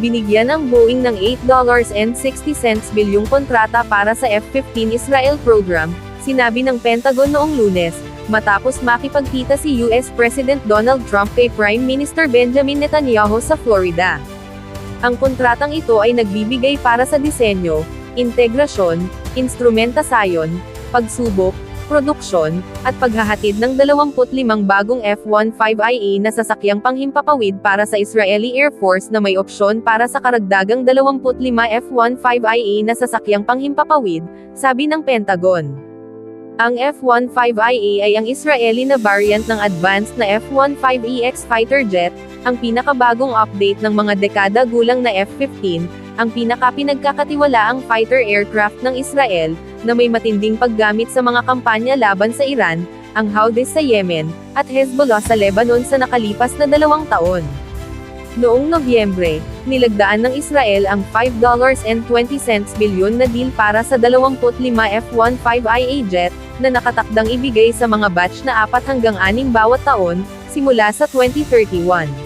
binigyan ang Boeing ng $8.60 bilyong kontrata para sa F-15 Israel program, sinabi ng Pentagon noong Lunes, matapos makipagkita si US President Donald Trump kay Prime Minister Benjamin Netanyahu sa Florida. Ang kontratang ito ay nagbibigay para sa disenyo, integrasyon, instrumentasyon, pagsubok, produksyon, at paghahatid ng 25 bagong F-15IA na sasakyang panghimpapawid para sa Israeli Air Force na may opsyon para sa karagdagang 25 F-15IA na sasakyang panghimpapawid, sabi ng Pentagon. Ang F-15IA ay ang Israeli na variant ng advanced na F-15EX fighter jet, ang pinakabagong update ng mga dekada gulang na F-15, ang pinakapinagkakatiwalaang fighter aircraft ng Israel, na may matinding paggamit sa mga kampanya laban sa Iran, ang Houthis sa Yemen, at Hezbollah sa Lebanon sa nakalipas na 2 taon. Noong Nobyembre, nilagdaan ng Israel ang $5.20 bilyon na deal para sa 25 F-15IA jet, na nakatakdang ibigay sa mga batch na 4 hanggang 6 bawat taon, simula sa 2031.